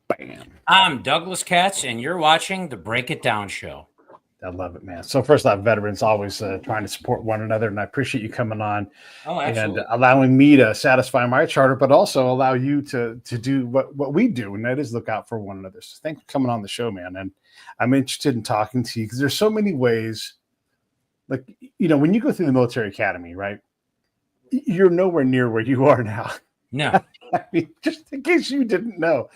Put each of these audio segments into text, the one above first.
Bam. I'm Douglas Katz, and you're watching the Break It Down Show. I love it, man. So first off, veterans always trying to support one another, and I appreciate you coming on and allowing me to satisfy my charter, but also allow you to do what we do, and that is look out for one another. So thanks for coming on the show, man. And I'm interested in talking to you because there's so many ways. Like, when you go through the military academy, right? You're nowhere near where you are now. No. I mean, just in case you didn't know.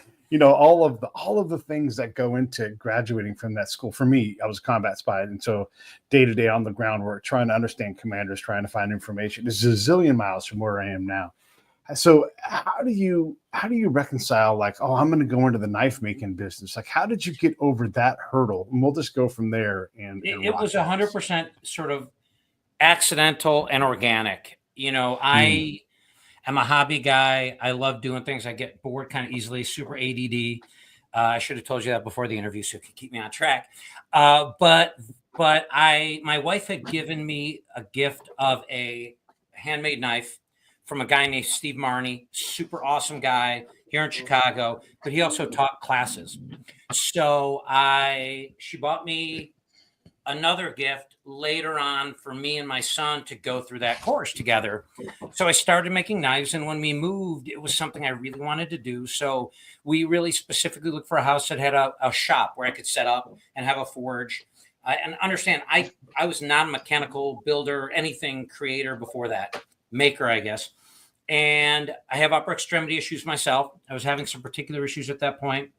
All of the things that go into graduating from that school. For me, I was a combat spy, and so day to day on the ground work, trying to understand commanders, trying to find information. It's a zillion miles from where I am now. So how do you reconcile, like, oh, I'm going to go into the knife making business? Like, how did you get over that hurdle? And we'll just go from there. And it was 100% sort of accidental and organic. I'm a hobby guy. I love doing things. I get bored kind of easily, super ADD. I should have told you that before the interview so you could keep me on track. But my wife had given me a gift of a handmade knife from a guy named Steve Marney, super awesome guy here in Chicago, but he also taught classes. So she bought me another gift later on for me and my son to go through that course together. So I started making knives, and when we moved, it was something I really wanted to do. So we really specifically looked for a house that had a shop where I could set up and have a forge. And understand, I was not a mechanical builder, anything creator before that, maker, I guess. And I have upper extremity issues myself. I was having some particular issues at that point.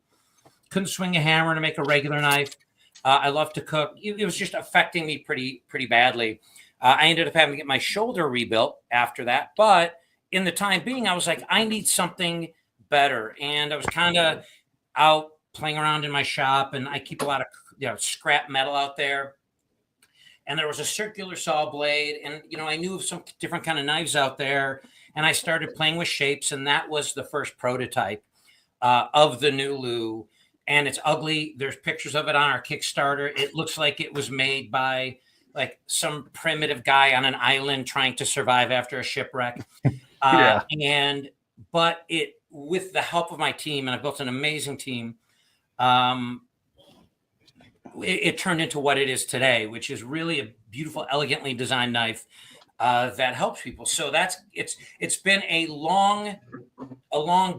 Couldn't swing a hammer to make a regular knife. I love to cook. It was just affecting me pretty badly. I ended up having to get my shoulder rebuilt after that. But in the time being, I was like, I need something better. And I was kind of out playing around in my shop, and I keep a lot of scrap metal out there. And there was a circular saw blade, and I knew of some different kind of knives out there. And I started playing with shapes, and that was the first prototype of the NULU. And it's ugly. There's pictures of it on our Kickstarter. It looks like it was made by like some primitive guy on an island trying to survive after a shipwreck. But with the help of my team, and I built an amazing team, it turned into what it is today, which is really a beautiful, elegantly designed knife that helps people. So it's been a long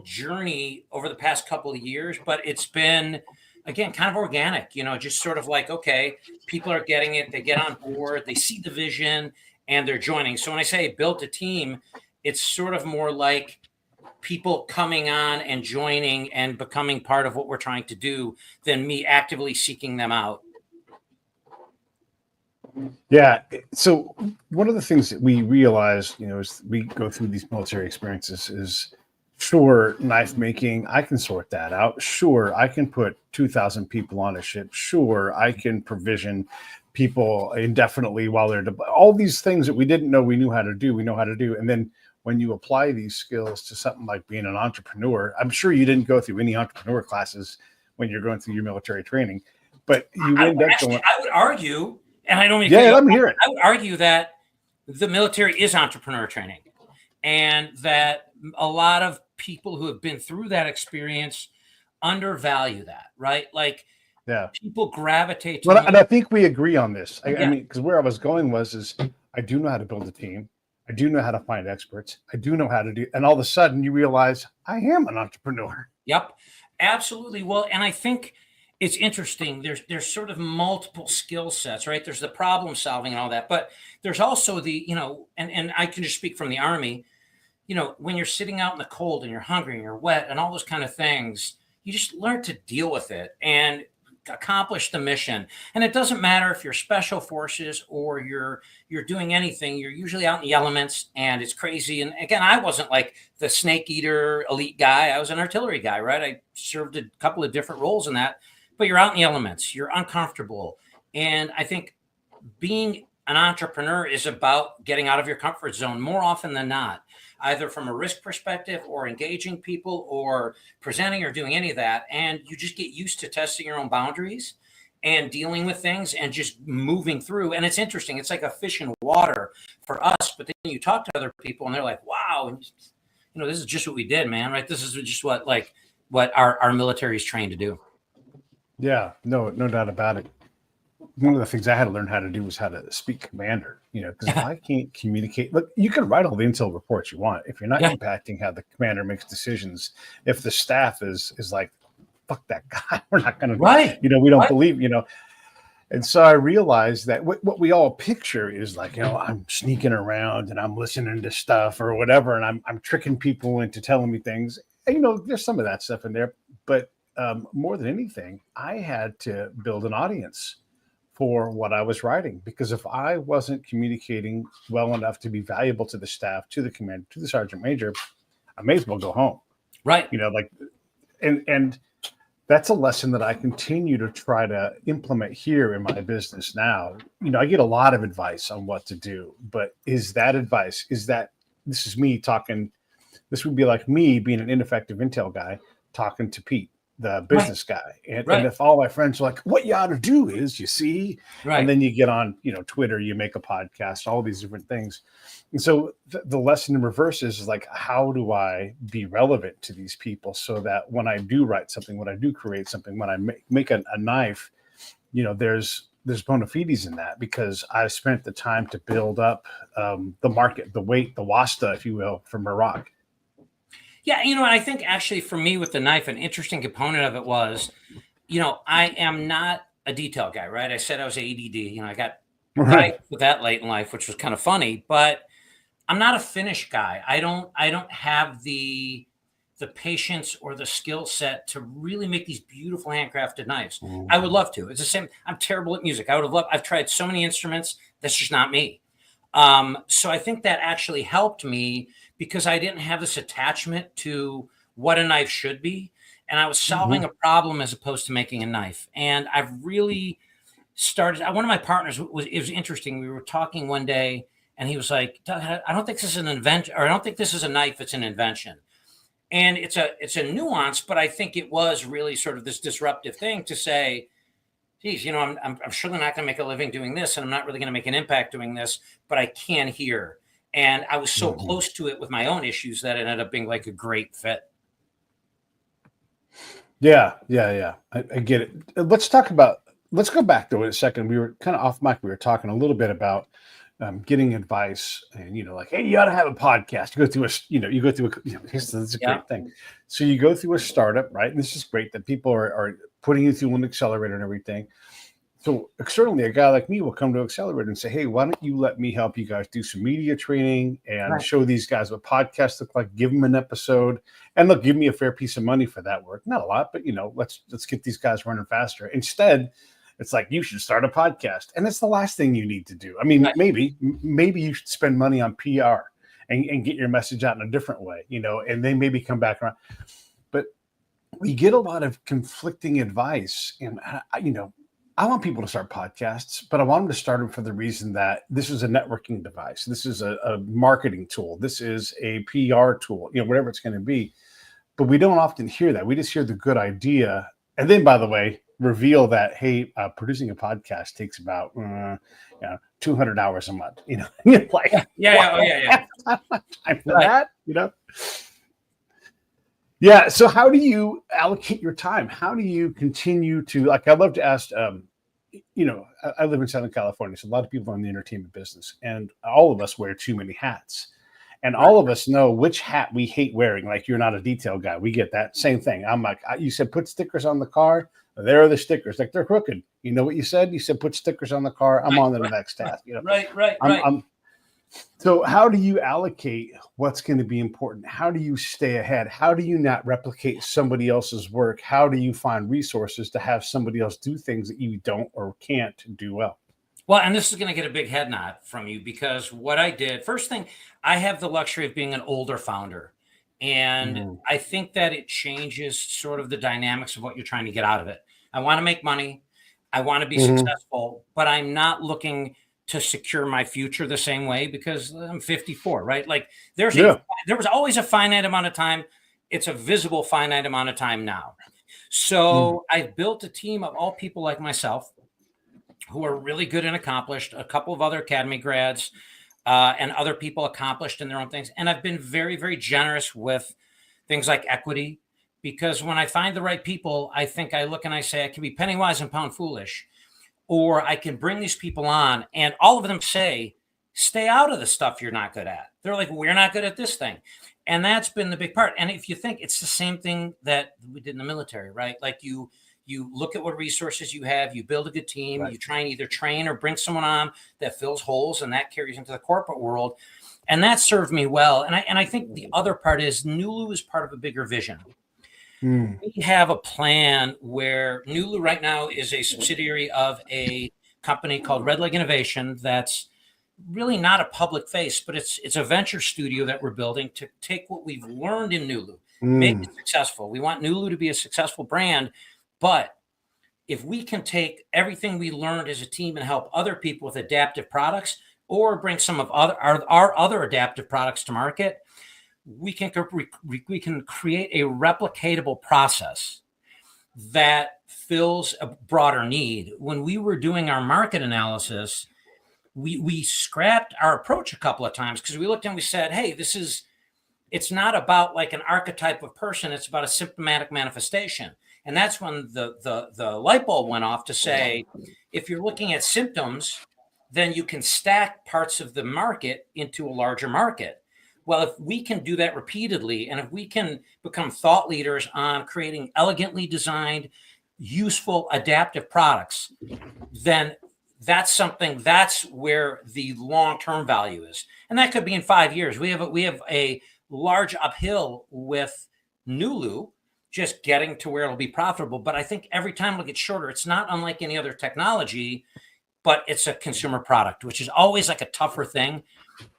journey over the past couple of years, but it's been, again, kind of organic, just sort of like, okay, people are getting it, they get on board, they see the vision, and they're joining. So when I say built a team, it's sort of more like people coming on and joining and becoming part of what we're trying to do than me actively seeking them out. Yeah. So one of the things that we realize, as we go through these military experiences is, sure, knife making, I can sort that out. Sure, I can put 2,000 people on a ship. Sure, I can provision people indefinitely while they're all these things that we didn't know we knew how to do. We know how to do. And then when you apply these skills to something like being an entrepreneur, I'm sure you didn't go through any entrepreneur classes when you're going through your military training, but you end up going. I would argue, and I don't mean let me hear it. I would argue that the military is entrepreneur training, and that a lot of people who have been through that experience undervalue that, right? Like, people gravitate to. Well, and I think we agree on this. I mean, because where I was going is I do know how to build a team. I do know how to find experts. I do know how to do, and all of a sudden you realize I am an entrepreneur. Yep, absolutely. Well, and I think it's interesting. There's sort of multiple skill sets, right? There's the problem solving and all that, but there's also the, and I can just speak from the Army, when you're sitting out in the cold and you're hungry and you're wet and all those kind of things, you just learn to deal with it and accomplish the mission. And it doesn't matter if you're special forces or you're doing anything, you're usually out in the elements and it's crazy. And again, I wasn't like the snake eater elite guy. I was an artillery guy, right? I served a couple of different roles in that, but you're out in the elements, you're uncomfortable. And I think being an entrepreneur is about getting out of your comfort zone more often than not, either from a risk perspective or engaging people or presenting or doing any of that. And you just get used to testing your own boundaries and dealing with things and just moving through. And it's interesting. It's like a fish in water for us. But then you talk to other people and they're like, wow, this is just what we did, man, right? This is just what, like, what our military is trained to do. Yeah, no doubt about it. One of the things I had to learn how to do was how to speak commander, because if I can't communicate, look, you can write all the intel reports you want. If you're not Yeah. impacting how the commander makes decisions, if the staff is like, fuck that guy, we're not going to, Right. we don't believe, And so I realized that what we all picture is like, I'm sneaking around and I'm listening to stuff or whatever, and I'm tricking people into telling me things. And, there's some of that stuff in there, but more than anything, I had to build an audience for what I was writing, because if I wasn't communicating well enough to be valuable to the staff, to the commander, to the sergeant major, I may as well go home. Right. And that's a lesson that I continue to try to implement here in my business now. I get a lot of advice on what to do, but is that advice, this is me talking, this would be like me being an ineffective intel guy talking to Pete, the business guy. And if all my friends are like, what you ought to do is, you see, and then you get on, Twitter, you make a podcast, all these different things. And so the lesson in reverse is like, how do I be relevant to these people so that when I do write something, when I do create something, when I make a knife, there's bona fides in that, because I've spent the time to build up the market, the weight, the wasta, if you will, from Iraq. Yeah, I think actually for me with the knife, an interesting component of it was, I am not a detail guy, right? I said I was ADD. I got right with that late in life, which was kind of funny, but I'm not a finish guy. I don't have the patience or the skill set to really make these beautiful handcrafted knives. I would love to. It's the same. I'm terrible at music. I've tried so many instruments. That's just not me. So I think that actually helped me, because I didn't have this attachment to what a knife should be. And I was solving a problem as opposed to making a knife. And I've really started, one of my partners it was interesting. We were talking one day and he was like, I don't think this is an invention, or I don't think this is a knife. It's an invention. And it's a nuance, but I think it was really sort of this disruptive thing to say, geez, I'm surely not going to make a living doing this, and I'm not really going to make an impact doing this, but I can here. And I was so close to it with my own issues that it ended up being like a great fit. Yeah. I get it. Let's go back to it a second. We were kind of off mic. We were talking a little bit about getting advice, and like, hey, you ought to have a podcast. You go through this is a great thing. So you go through a startup, right? And this is great that people are putting you through an accelerator and everything. So externally, a guy like me will come to Accelerator and say, hey, why don't you let me help you guys do some media training and show these guys what podcasts look like, give them an episode, and they'll give me a fair piece of money for that work. Not a lot, but let's get these guys running faster. Instead, it's like, you should start a podcast. And it's the last thing you need to do. I mean, maybe you should spend money on PR and get your message out in a different way, and then maybe come back around. But we get a lot of conflicting advice. And, I want people to start podcasts, but I want them to start them for the reason that this is a networking device. This is a marketing tool. This is a PR tool, whatever it's going to be. But we don't often hear that. We just hear the good idea. And then, by the way, reveal that, hey, producing a podcast takes about 200 hours a month. Like, yeah. Time for that, Yeah. So how do you allocate your time? How do you continue to, like, I'd love to ask, I live in Southern California, so a lot of people are in the entertainment business, and all of us wear too many hats. And all of us know which hat we hate wearing. Like, you're not a detail guy. We get that same thing. I'm like, you said, put stickers on the car. There are the stickers. Like, they're crooked. You know what you said? You said, put stickers on the car. I'm on to the next task. Right. So how do you allocate what's going to be important? How do you stay ahead? How do you not replicate somebody else's work? How do you find resources to have somebody else do things that you don't or can't do well? Well, and this is going to get a big head nod from you, because what I did, first thing, I have the luxury of being an older founder. And I think that it changes sort of the dynamics of what you're trying to get out of it. I want to make money. I want to be successful, but I'm not looking to secure my future the same way, because I'm 54, right? Like, there was always a finite amount of time. It's a visible finite amount of time now. So I've built a team of all people like myself who are really good and accomplished, a couple of other academy grads, and other people accomplished in their own things. And I've been very, very generous with things like equity, because when I find the right people, I think I look and I say, I can be penny wise and pound foolish, or I can bring these people on and all of them say, stay out of the stuff you're not good at. They're like, we're not good at this thing. And that's been the big part. And if you think, it's the same thing that we did in the military, right? Like you look at what resources you have, you build a good team, right. You try and either train or bring someone on that fills holes, and that carries into the corporate world. And that served me well. And I think the other part is NULU is part of a bigger vision. We have a plan where NULU right now is a subsidiary of a company called Red Leg Innovation that's really not a public face, but it's a venture studio that we're building to take what we've learned in NULU, make it successful. We want NULU to be a successful brand, but if we can take everything we learned as a team and help other people with adaptive products, or bring some of our other adaptive products to market, we can create a replicatable process that fills a broader need. When we were doing our market analysis, we scrapped our approach a couple of times because we looked and we said, hey, it's not about like an archetype of person, it's about a symptomatic manifestation. And that's when the light bulb went off to say, if you're looking at symptoms, then you can stack parts of the market into a larger market. Well, if we can do that repeatedly, and if we can become thought leaders on creating elegantly designed, useful, adaptive products, then that's where the long-term value is. And that could be in 5 years. We have a large uphill with NULU, just getting to where it'll be profitable. But I think every time it'll get shorter. It's not unlike any other technology, but it's a consumer product, which is always like a tougher thing.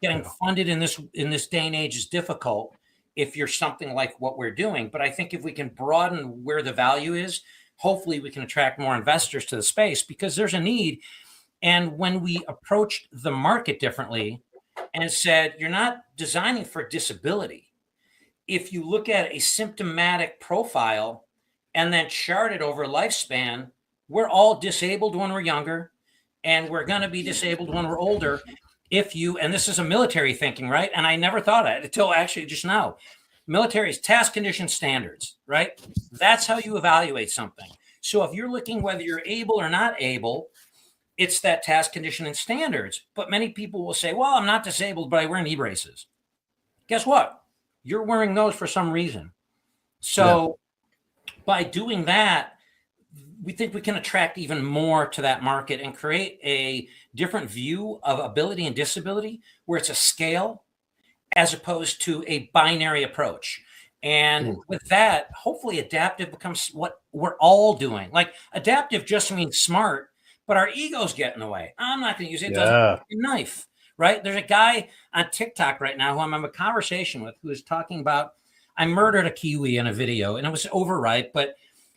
Getting funded in this day and age is difficult if you're something like what we're doing. But I think if we can broaden where the value is, hopefully we can attract more investors to the space, because there's a need. And when we approached the market differently and said, you're not designing for disability. If you look at a symptomatic profile and then chart it over a lifespan, we're all disabled when we're younger, and we're going to be disabled when we're older. And this is a military thinking, right? And I never thought of it until actually just now. Military is task condition standards, right? That's how you evaluate something. So if you're looking whether you're able or not able, it's that task condition and standards. But many people will say, well, I'm not disabled, but I wear knee braces. Guess what? You're wearing those for some reason. So by doing that, we think we can attract even more to that market and create a different view of ability and disability, where it's a scale as opposed to a binary approach. And with that, hopefully adaptive becomes what we're all doing. Like, adaptive just means smart, but our egos get in the way. I'm not going to use it. It doesn't a knife, right? There's a guy on TikTok right now who I'm having a conversation with who is talking about, I murdered a Kiwi in a video, and it was overripe, but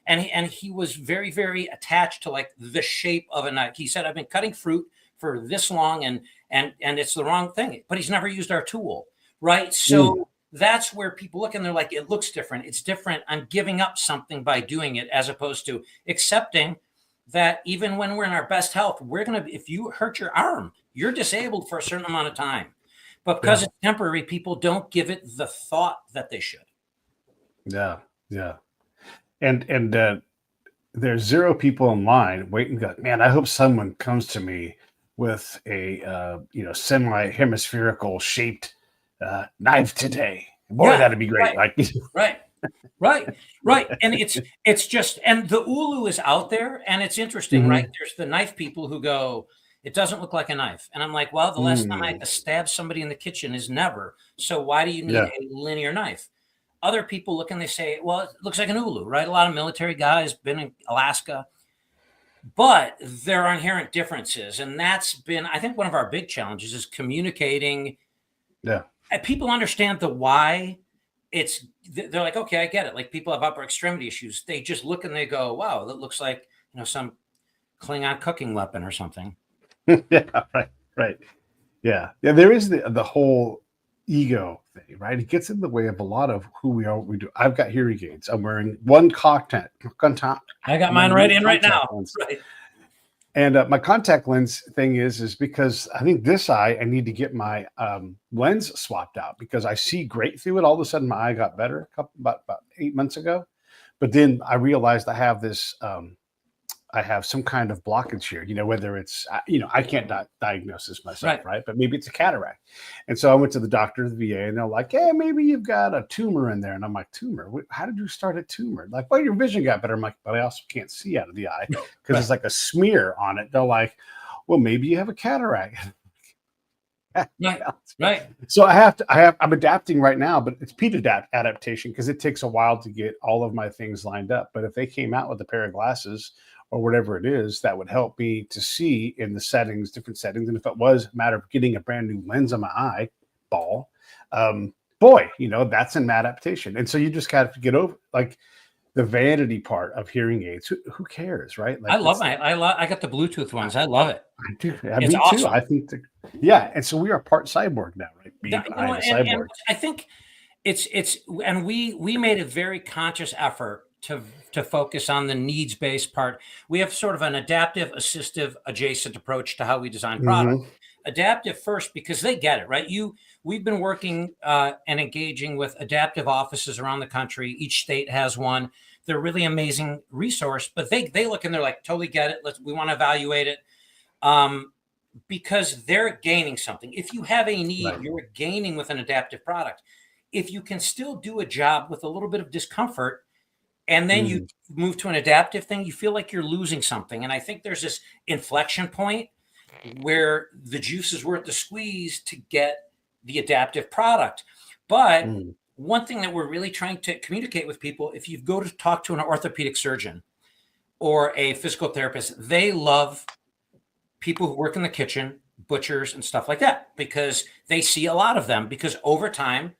and he was very, very attached to like the shape of a knife. He said, I've been cutting fruit for this long, and it's the wrong thing, but he's never used our tool, right? So that's where people look and they're like, it looks different. It's different. I'm giving up something by doing it, as opposed to accepting that even when we're in our best health, if you hurt your arm, you're disabled for a certain amount of time. But because it's temporary, people don't give it the thought that they should. Yeah. And there's zero people in line waiting. Man, I hope someone comes to me with a semi-hemispherical shaped knife today. Boy, that'd be great. Right. And it's just, and the ULU is out there, and it's interesting, right? There's the knife people who go, it doesn't look like a knife. And I'm like, well, the last time I had to stab somebody in the kitchen is never. So why do you need a linear knife? Other people look and they say, well, it looks like an ULU, right? A lot of military guys been in Alaska, but there are inherent differences. And that's been, I think, one of our big challenges is communicating. Yeah. People understand the why. They're like, okay, I get it. Like, people have upper extremity issues. They just look and they go, wow, that looks like, some Klingon cooking weapon or something. Right. Yeah. There is the whole ego thing, right? It gets in the way of a lot of who we are, what we do. I've got hearing aids. I'm wearing one contact. I got mine right in right now. Right. And my contact lens thing is because I think this eye, I need to get my lens swapped out because I see great through it. All of a sudden, my eye got better about 8 months ago. But then I realized I have this, I have some kind of blockage here, whether it's, I can't diagnose this myself, Right. right? But maybe it's a cataract. And so I went to the doctor, the VA, and they're like, hey, maybe you've got a tumor in there. And I'm like, tumor? How did you start a tumor? Like, well, your vision got better. I'm like, but I also can't see out of the eye because Right. it's like a smear on it. They're like, well, maybe you have a cataract. Right. Right. So I'm adapting right now, but it's peak adaptation because it takes a while to get all of my things lined up. But if they came out with a pair of glasses or whatever it is, that would help me to see in the settings, different settings. And if it was a matter of getting a brand new lens on my eyeball, boy, that's an adaptation. And so you just got to get over like the vanity part of hearing aids. Who cares, right? Like I got the Bluetooth ones. I love it. I do. Yeah, It's me too. awesome. I think, yeah. And so we are part cyborg now, right? Me That- and you I know, am a and cyborg. I think and we made a very conscious effort to focus on the needs based part. We have sort of an adaptive, assistive, adjacent approach to how we design product. Hmm. Adaptive first because they get it, right? We've been working and engaging with adaptive offices around the country. Each state has one. They're really amazing resource, but they look and they're like, totally get it. We want to evaluate it. Because they're gaining something. If you have a need, Right. you're gaining with an adaptive product. If you can still do a job with a little bit of discomfort and then you Mm. move to an adaptive thing, you feel like you're losing something. And I think there's this inflection point where the juice is worth the squeeze to get the adaptive product. But Mm. one thing that we're really trying to communicate with people, if you go to talk to an orthopedic surgeon or a physical therapist, they love people who work in the kitchen, butchers and stuff like that, because they see a lot of them because over time,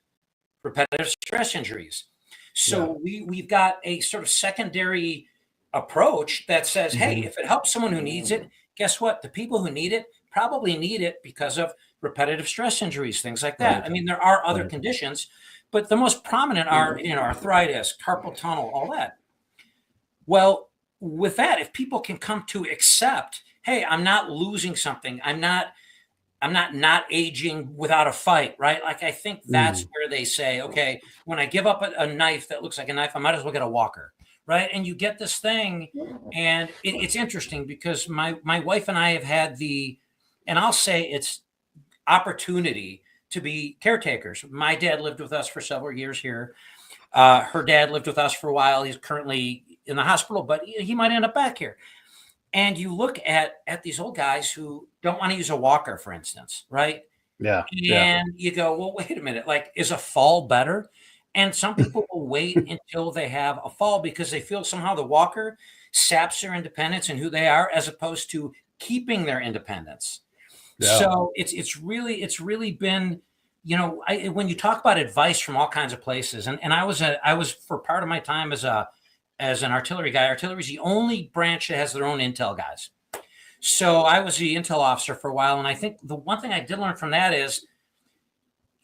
repetitive stress injuries. Yeah. So we've got a sort of secondary approach that says, hey, Mhm. if it helps someone who needs it, guess what? The people who need it probably need it because of repetitive stress injuries, things like that. Right. I mean, there are other Right. conditions, but the most prominent are, arthritis, carpal tunnel, all that. Well, with that, if people can come to accept, hey, I'm not losing something. I'm not aging without a fight, right? Like I think that's Mm. where they say, okay, when I give up a knife that looks like a knife, I might as well get a walker, right? And you get this thing, and it's interesting because my wife and I have had and I'll say it's opportunity to be caretakers. My dad lived with us for several years here. Her dad lived with us for a while. He's currently in the hospital, but he might end up back here. And you look at these old guys who don't want to use a walker, for instance, right? Yeah. Yeah. And you go, well, wait a minute, like, is a fall better? And some people will wait until they have a fall because they feel somehow the walker saps their independence and who they are, as opposed to keeping their independence. Yeah. So it's really been, when you talk about advice from all kinds of places, and I was for part of my time as an artillery guy. Artillery is the only branch that has their own intel guys. So I was the intel officer for a while, and I think the one thing I did learn from that is,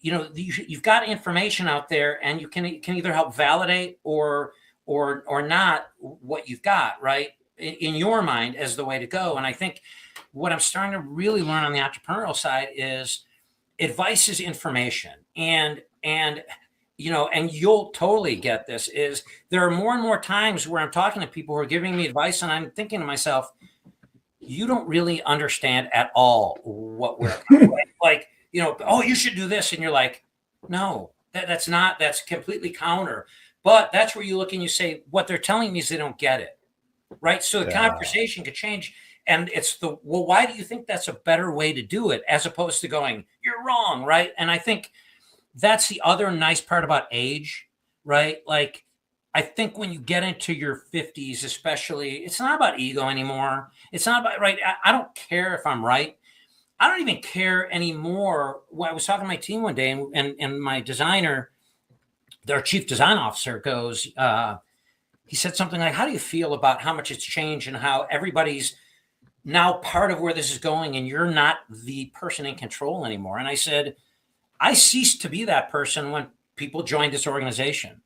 you've got information out there, and you can either help validate or not what you've got, right, in your mind as the way to go. And I think what I'm starting to really learn on the entrepreneurial side is advice is information, and and you'll totally get this, is there are more and more times where I'm talking to people who are giving me advice and I'm thinking to myself, you don't really understand at all what we're like, oh, you should do this. And you're like, no, that's completely counter. But that's where you look and you say, what they're telling me is they don't get it. Right. So the Yeah. conversation could change. And it's well, why do you think that's a better way to do it? As opposed to going, you're wrong. Right. And I think that's the other nice part about age, right? Like, I think when you get into your 50s, especially, it's not about ego anymore. It's not about, right. I don't care if I'm right. I don't even care anymore. Well, I was talking to my team one day, and my designer, their chief design officer, goes, he said something like, how do you feel about how much it's changed and how everybody's now part of where this is going and you're not the person in control anymore? And I said, I ceased to be that person when people joined this organization.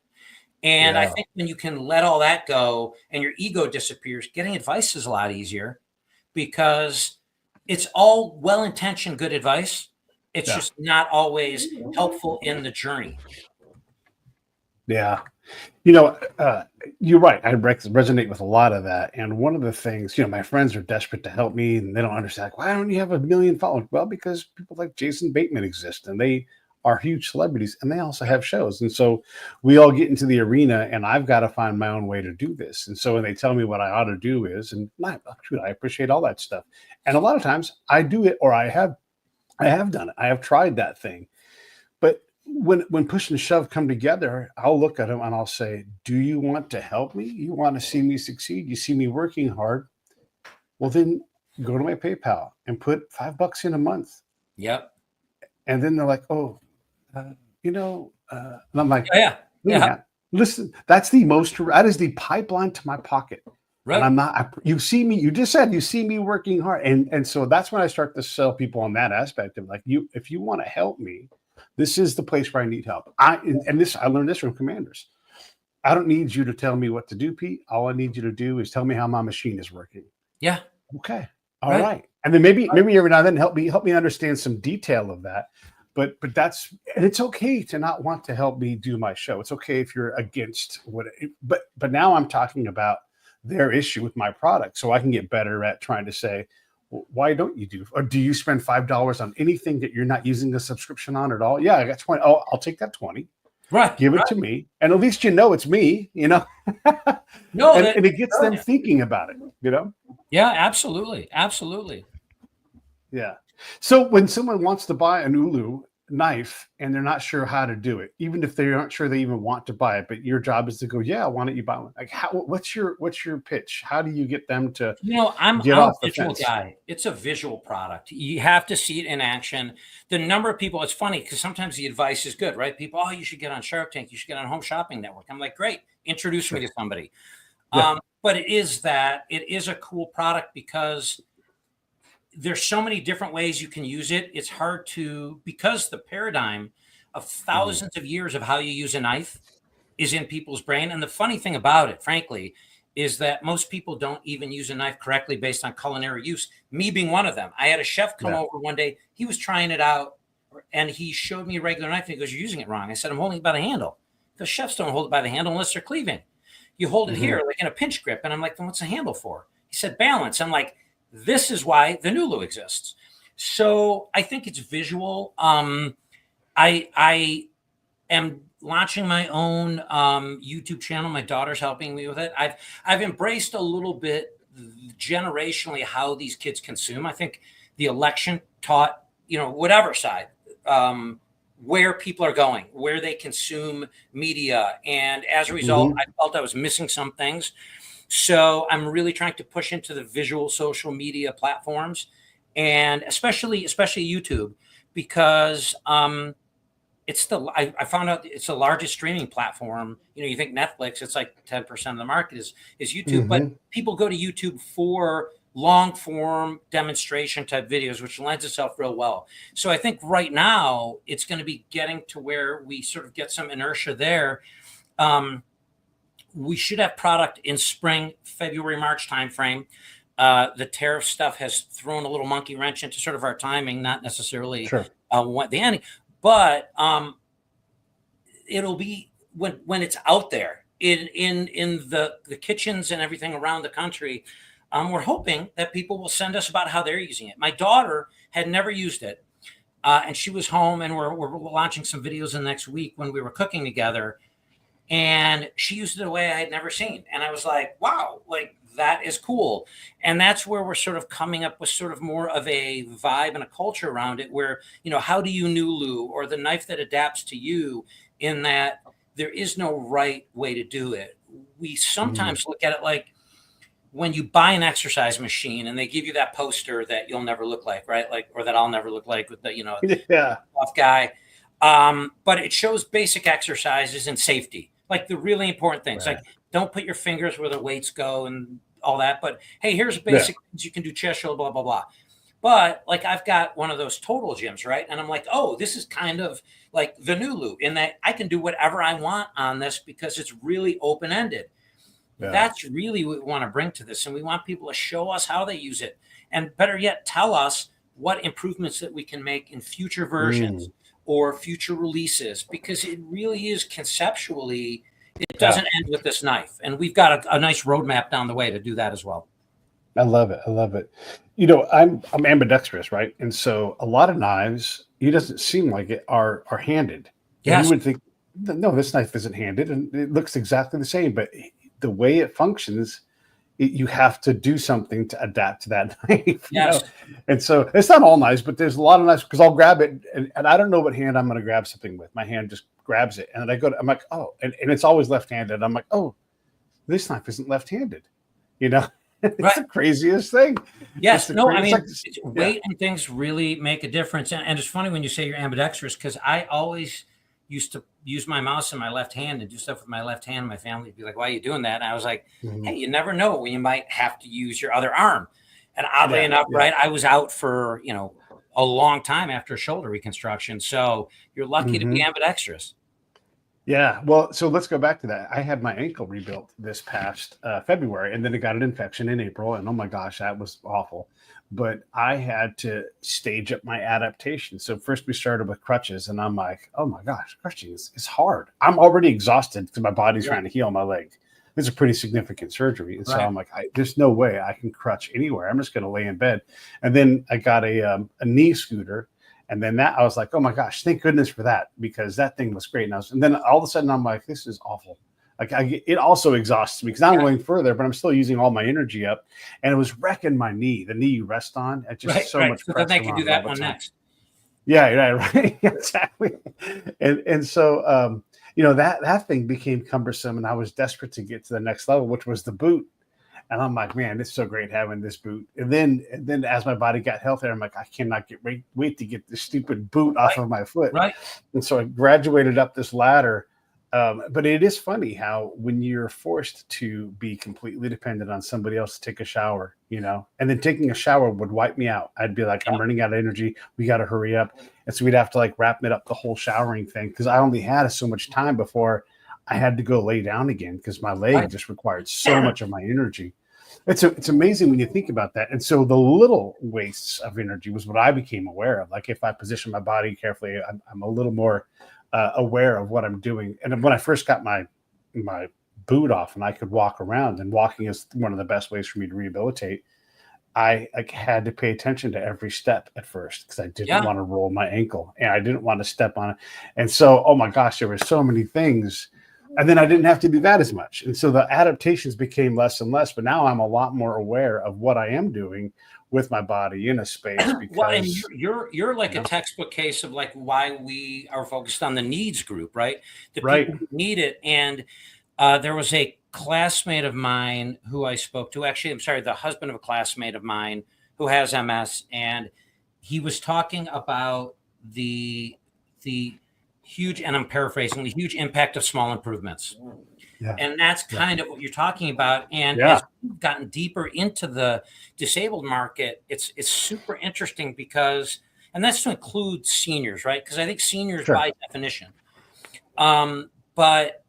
And I Yeah. think when you can let all that go and your ego disappears, getting advice is a lot easier because it's all well-intentioned good advice. It's Yeah. just not always helpful in the journey. Yeah. You know, you're right. I resonate with a lot of that. And one of the things, my friends are desperate to help me and they don't understand. Why don't you have a million followers? Well, because people like Jason Bateman exist and they are huge celebrities and they also have shows. And so we all get into the arena and I've got to find my own way to do this. And so when they tell me what I ought to do is, and I appreciate all that stuff. And a lot of times I do it or I have done it. I have tried that thing. But when push and shove come together, I'll look at them and I'll say, "Do you want to help me? You want to see me succeed? You see me working hard? Well, then go to my PayPal and put $5 in a month." Yep. And then they're like, "Oh, and I'm like, Yeah. "Yeah, listen, that is the pipeline to my pocket." Right. And I'm not. You see me. You just said you see me working hard, and so that's when I start to sell people on that aspect of like, if you want to help me, this is the place where I need help. I learned this from commanders. I don't need you to tell me what to do, Pete. All I need you to do is tell me how my machine is working. Yeah. Okay. All right. And then maybe every now and then help me understand some detail of that. But it's okay to not want to help me do my show. It's okay if you're against but now I'm talking about their issue with my product, so I can get better at trying to say, why don't you do? Or do you spend $5 on anything that you're not using the subscription on at all? Yeah, I got 20. Oh, I'll take that 20. Right. Give it to me, and at least it's me. No, and it gets them thinking about it. Yeah, absolutely, absolutely. Yeah. So when someone wants to buy a NULU knife and they're not sure how to do it, even if they aren't sure they even want to buy it, but your job is to go, yeah, why don't you buy one? Like, what's your pitch? How do you get them to I'm get a off the visual fence? guy. It's a visual product. You have to see it in action. The number of people, it's funny because sometimes the advice is good, right? People, you should get on Shark Tank. You should get on Home Shopping Network. I'm like, great, introduce me to somebody. Yeah. But it is a cool product because there's so many different ways you can use it. It's hard because the paradigm of thousands of years of how you use a knife is in people's brain. And the funny thing about it, frankly, is that most people don't even use a knife correctly based on culinary use, me being one of them. I had a chef come over one day. He was trying it out and he showed me a regular knife and he goes, "You're using it wrong." I said, "I'm holding it by the handle." Because chefs don't hold it by the handle unless they're cleaving. You hold it here like in a pinch grip. And I'm like, "Then what's the handle for?" He said, "Balance." I'm like, this is why the NULU exists. So I think it's visual. I am launching my own YouTube channel. My daughter's helping me with it. I've embraced a little bit generationally how these kids consume. I think the election taught, whatever side, where people are going, where they consume media. And as a result, I felt I was missing some things. So I'm really trying to push into the visual social media platforms, and especially YouTube, because I found out it's the largest streaming platform. You think Netflix, it's like 10% of the market is YouTube, but people go to YouTube for long form demonstration type videos, which lends itself real well. So I think right now it's going to be getting to where we sort of get some inertia there. We should have product in spring, February, March timeframe. The tariff stuff has thrown a little monkey wrench into sort of our timing, not necessarily what the ending, but it'll be when it's out there in the kitchens and everything around the country. We're hoping that people will send us about how they're using it. My daughter had never used it, and she was home, and we're launching some videos in the next week when we were cooking together. And she used it a way I had never seen. And I was like, wow, like that is cool. And that's where we're sort of coming up with sort of more of a vibe and a culture around it where, how do you NULU, or the knife that adapts to you, in that there is no right way to do it. We sometimes look at it like when you buy an exercise machine and they give you that poster that you'll never look like, right? Like, or that I'll never look like with the, tough guy. But it shows basic exercises and safety. Like the really important things, like don't put your fingers where the weights go and all that. But hey, here's basic things you can do: chest, shoulder, blah, blah, blah. But like I've got one of those total gyms, right? And I'm like, oh, this is kind of like the NULU in that I can do whatever I want on this because it's really open-ended. Yeah. That's really what we want to bring to this. And we want people to show us how they use it. And better yet, tell us what improvements that we can make in future versions or future releases, because it really is conceptually, it doesn't end with this knife. And we've got a nice roadmap down the way to do that as well. I love it. I love it. I'm ambidextrous, right? And so a lot of knives, it doesn't seem like it, are handed. And you Yes. would think, no, this knife isn't handed, and it looks exactly the same. But the way it functions, you have to do something to adapt to that knife. Yes. And so it's not all knives, but there's a lot of knives because I'll grab it, and I don't know what hand I'm going to grab something with. My hand just grabs it, and then I'm like, oh, and it's always left-handed. I'm like, oh, this knife isn't left-handed. It's Right. the craziest thing. Yes. No, I mean, yeah. weight and things really make a difference. And it's funny when you say you're ambidextrous, because I always used to use my mouse in my left hand and do stuff with my left hand. My family would be like, why are you doing that? And I was like, hey, you never know when you might have to use your other arm. And oddly enough, right, I was out for, a long time after shoulder reconstruction. So you're lucky to be ambidextrous. Yeah. Well, so let's go back to that. I had my ankle rebuilt this past February, and then it got an infection in April. And oh my gosh, that was awful. But I had to stage up my adaptation. So first we started with crutches, and I'm like, oh my gosh, crutching is hard. I'm already exhausted because my body's trying to heal my leg. It's a pretty significant surgery. And so I'm like, there's no way I can crutch anywhere. I'm just going to lay in bed. And then I got a knee scooter. And then I was like, oh my gosh, thank goodness for that, because that thing was great. And then all of a sudden I'm like, this is awful. Like it also exhausts me because I'm going further, but I'm still using all my energy up, and it was wrecking my knee. The knee you rest on, it's just so much pressure. So then they can do that one next. Yeah, right, exactly. And so that thing became cumbersome, and I was desperate to get to the next level, which was the boot. And I'm like, man, it's so great having this boot. And then as my body got healthier, I'm like, I cannot wait to get this stupid boot off of my foot. Right. And so I graduated up this ladder. But it is funny how when you're forced to be completely dependent on somebody else to take a shower, and then taking a shower would wipe me out. I'd be like, I'm running out of energy. We got to hurry up. And so we'd have to like wrap it up the whole showering thing, because I only had so much time before I had to go lay down again because my leg just required so much of my energy. It's amazing when you think about that. And so the little wastes of energy was what I became aware of. Like if I position my body carefully, I'm a little more aware of what I'm doing. And when I first got my boot off and I could walk around, and walking is one of the best ways for me to rehabilitate, I had to pay attention to every step at first because I didn't want to roll my ankle and I didn't want to step on it. And so, oh my gosh, there were so many things. And then I didn't have to do that as much. And so the adaptations became less and less, but now I'm a lot more aware of what I am doing with my body in a space. Because well, and you're like a textbook case of like why we are focused on the needs group, right? The people who need it. And there was a classmate of mine who I spoke to, actually, I'm sorry, the husband of a classmate of mine who has MS, and he was talking about the huge, and I'm paraphrasing, the huge impact of small improvements. Yeah. And that's kind of what you're talking about. And as we've gotten deeper into the disabled market, it's super interesting because, and that's to include seniors, right? Because I think seniors by definition. But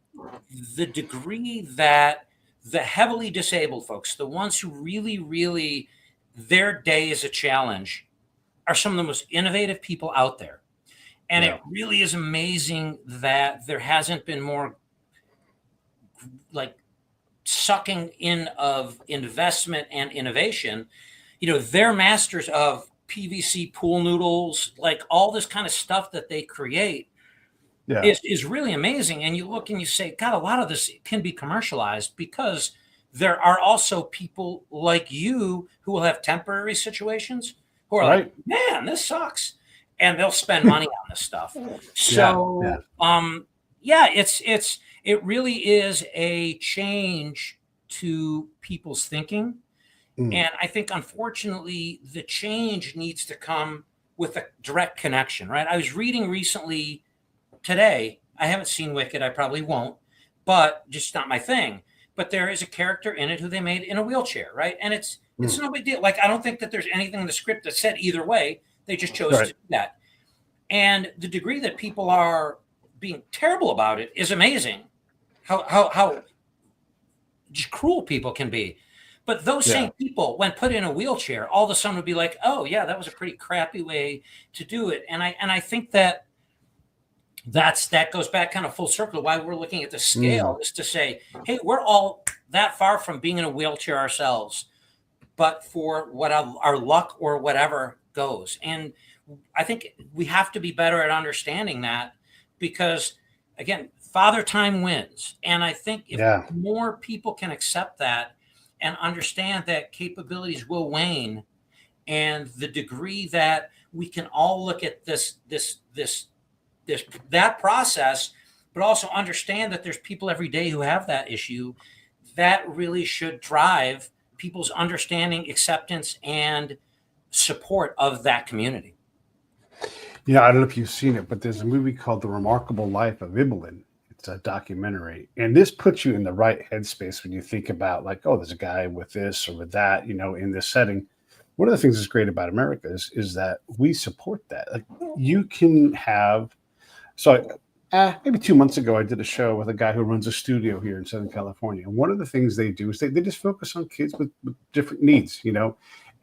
the degree that the heavily disabled folks, the ones who really, really, their day is a challenge, are some of the most innovative people out there. And it really is amazing that there hasn't been more like sucking in of investment and innovation. They're masters of PVC pool noodles, like all this kind of stuff that they create is really amazing. And you look and you say, God, a lot of this can be commercialized, because there are also people like you who will have temporary situations who are like, man, this sucks. And they'll spend money on this stuff. So, it really is a change to people's thinking. And I think, unfortunately, the change needs to come with a direct connection, right? I was reading recently today, I haven't seen Wicked, I probably won't, but just not my thing. But there is a character in it who they made in a wheelchair, right? And it's no big deal. Like, I don't think that there's anything in the script that said either way. They just chose to do that. And the degree that people are being terrible about it is amazing. How just cruel people can be. But those same people, when put in a wheelchair, all of a sudden would be like, oh yeah, that was a pretty crappy way to do it. And I think that that goes back kind of full circle. Why we're looking at the Mm. scale is to say, hey, we're all that far from being in a wheelchair ourselves, but for what our luck or whatever goes. And I think we have to be better at understanding that, because again, father time wins. And I think if Yeah. more people can accept that and understand that capabilities will wane, and the degree that we can all look at this that process, but also understand that there's people every day who have that issue, that really should drive people's understanding, acceptance, and support of that community. I don't know if you've seen it, but there's a movie called The Remarkable Life of Ibelin. It's a documentary. And this puts you in the right headspace when you think about, like, oh, there's a guy with this or with that, in this setting. One of the things that's great about America is that we support that. Like, you can have, so maybe 2 months ago, I did a show with a guy who runs a studio here in Southern California. And one of the things they do is they just focus on kids with different needs,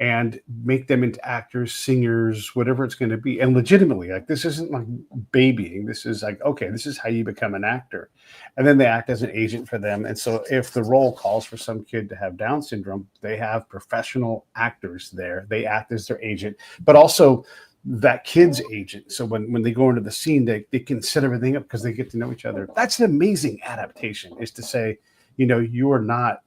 and make them into actors, singers, whatever it's going to be. And legitimately, like, this isn't like babying. This is like, okay, this is how you become an actor. And then they act as an agent for them. And so if the role calls for some kid to have Down syndrome, they have professional actors there. They act as their agent, but also that kid's agent. So when they go into the scene, they can set everything up because they get to know each other. That's an amazing adaptation, is to say, you're not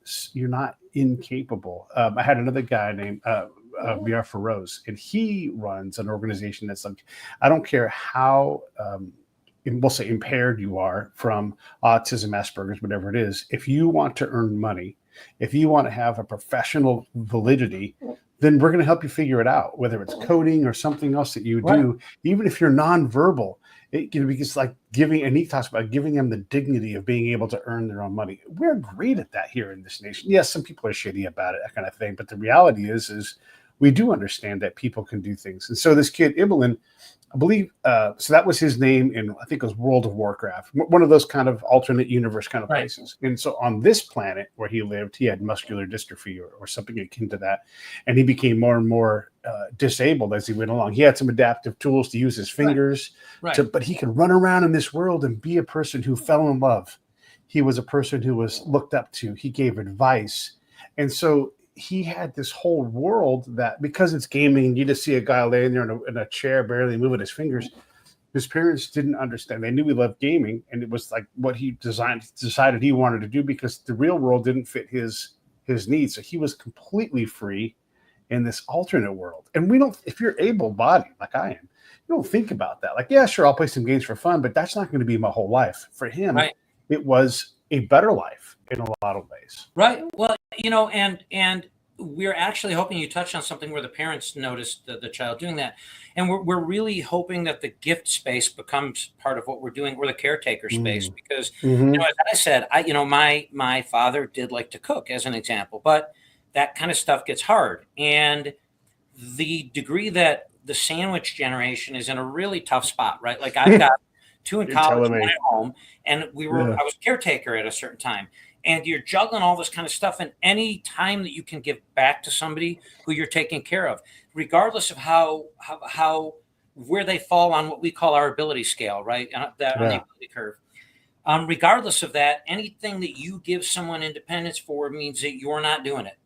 incapable. I had another guy named VR Feroz, and he runs an organization that's like, I don't care how we'll say impaired you are from autism, Asperger's, whatever it is. If you want to earn money, if you want to have a professional validity, then we're going to help you figure it out, whether it's coding or something else that you do. Right. Even if you're nonverbal, it's like giving, and he talks about giving them the dignity of being able to earn their own money. We're great at that here in this nation. Yes, some people are shitty about it, that kind of thing. But the reality is we do understand that people can do things. And so this kid, Ibelin, I believe, so that was his name in, I think it was World of Warcraft, one of those kind of alternate universe kind of places. And so on this planet where he lived, he had muscular dystrophy or something akin to that. And he became more and more disabled as he went along. He had some adaptive tools to use his fingers, but he could run around in this world and be a person who fell in love. He was a person who was looked up to. He gave advice. And so he had this whole world that, because it's gaming, you just see a guy laying there in a chair, barely moving his fingers. His parents didn't understand. They knew he loved gaming, and it was like what he decided he wanted to do, because the real world didn't fit his needs. So he was completely free in this alternate world. And if you're able-bodied like I am, you don't think about that. Like, yeah, sure, I'll play some games for fun, but that's not going to be my whole life. For him, it was a better life in a lot of ways. Right. Well, and we're actually hoping you touched on something where the parents noticed the child doing that. And we're really hoping that the gift space becomes part of what we're doing, or the caretaker space, because, as I said, my father did like to cook, as an example, but that kind of stuff gets hard. And the degree that the sandwich generation is in a really tough spot, right? Like, I've got two in college, one at home, and I was caretaker at a certain time. And you're juggling all this kind of stuff, and any time that you can give back to somebody who you're taking care of, regardless of how where they fall on what we call our ability scale, right? On the ability curve. Regardless of that, anything that you give someone independence for means that you're not doing it.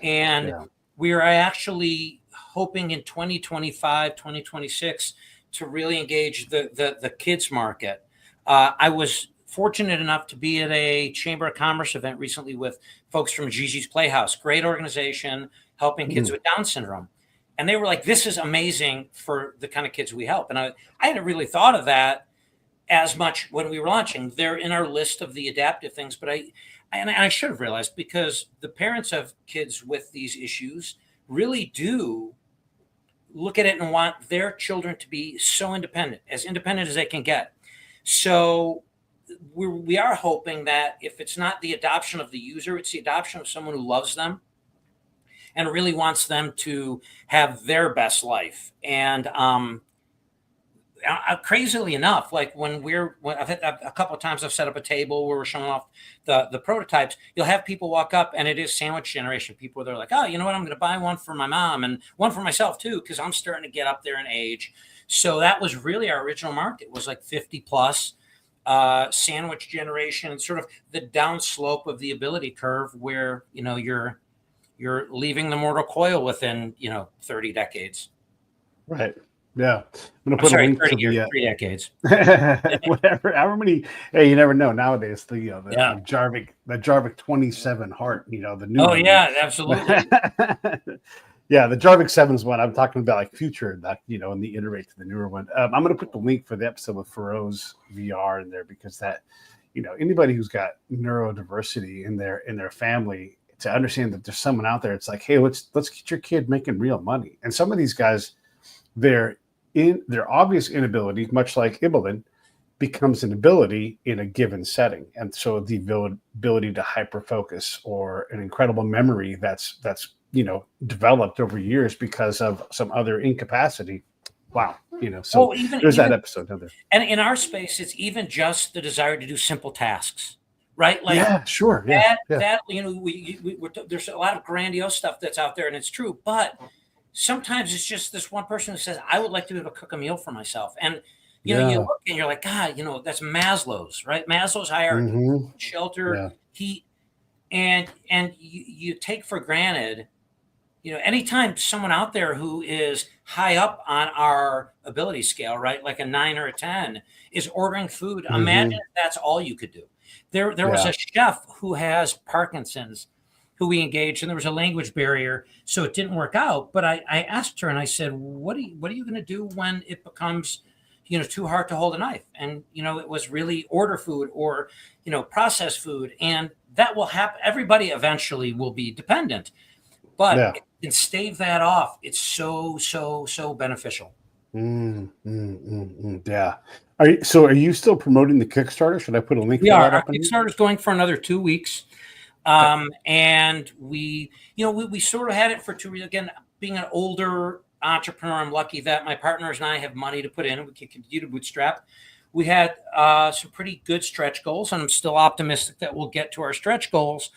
And we are actually hoping in 2025, 2026 to really engage the kids market. I was fortunate enough to be at a Chamber of Commerce event recently with folks from Gigi's Playhouse, great organization helping kids with Down syndrome. And they were like, this is amazing for the kind of kids we help. And I hadn't really thought of that as much when we were launching. They're in our list of the adaptive things, but I should have realized, because the parents of kids with these issues really do look at it and want their children to be so independent as they can get. So we are hoping that if it's not the adoption of the user, it's the adoption of someone who loves them and really wants them to have their best life. And crazily enough, like when I've had a couple of times, I've set up a table where we're showing off the prototypes. You'll have people walk up, and it is sandwich generation. People, they're like, oh, you know what? I'm going to buy one for my mom and one for myself too, because I'm starting to get up there in age. So that was really our original market, was like 50 plus, sandwich generation, sort of the downslope of the ability curve where, you're leaving the mortal coil within, 30 decades. Right. Yeah. I'm gonna I'm put a sorry, link 30 to years, the 3 decades. whatever, however many. Hey, you never know nowadays. Yeah. The Jarvik 27 heart. The Oh newer one. yeah, absolutely. Yeah, the Jarvik 7 is one I'm talking about, like future, that and the iterate to the newer one. I'm going to put the link for the episode with Feroz VR in there, because that, anybody who's got neurodiversity in their family, to understand that there's someone out there. It's like, hey, let's get your kid making real money. And some of these guys, their obvious inability, much like Ibelin, becomes an ability in a given setting. And so the ability to hyper focus, or an incredible memory that's developed over years because of some other incapacity. Wow. So Well, even there's that even episode down there. and in our space, it's even just the desire to do simple tasks, right? Like Yeah, sure. Yeah. Yeah. that there's a lot of grandiose stuff that's out there, and it's true. But sometimes it's just this one person who says, "I would like to be able to cook a meal for myself," and you Yeah. look and you're like, God, that's Maslow's, right? Maslow's hierarchy: Mm-hmm. shelter, Yeah. heat, and you take for granted. Anytime someone out there who is high up on our ability scale, right, like a 9 or a 10, is ordering food, imagine Mm-hmm. if that's all you could do. There was Yeah. a chef who has Parkinson's, who we engaged, and there was a language barrier, so it didn't work out. But I asked her, and I said, what are you going to do when it becomes, too hard to hold a knife? And it was really order food, or process food, and that will happen. Everybody eventually will be dependent, but Yeah. if you can stave that off, it's so beneficial. Yeah. Are you still promoting the Kickstarter? Should I put a link We for are. that Our up in here? Kickstarter is going for another 2 weeks. Okay. And we sort of had it for 2 weeks. Again, being an older entrepreneur, I'm lucky that my partners and I have money to put in, and we can continue to bootstrap. We had some pretty good stretch goals, and I'm still optimistic that we'll get to our stretch goals.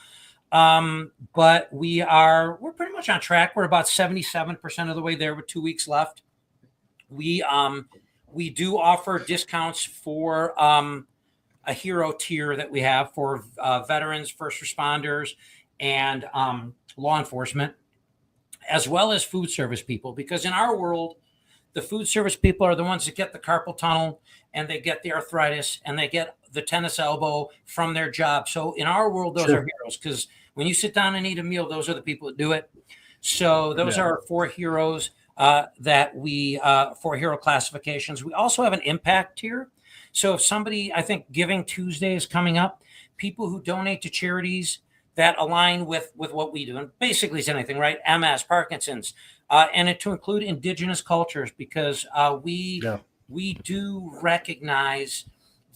But we're pretty much on track. We're about 77% of the way there with 2 weeks left. We do offer discounts for a hero tier that we have for veterans, first responders, and law enforcement, as well as food service people. Because in our world, the food service people are the ones that get the carpal tunnel, and they get the arthritis, and they get the tennis elbow from their job. So in our world, those are Sure. heroes, because when you sit down and eat a meal, those are the people that do it. So those Yeah. are our 4 heroes for hero classifications. We also have an impact tier. So if somebody, I think Giving Tuesday is coming up, people who donate to charities that align with what we do, and basically it's anything, right? MS, Parkinson's, and to include indigenous cultures, because Yeah. we do recognize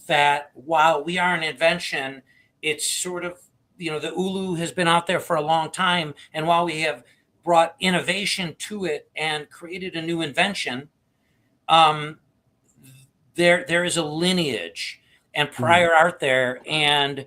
that while we are an invention, it's sort of, the ULU has been out there for a long time, and while we have brought innovation to it and created a new invention, there is a lineage and prior art there. And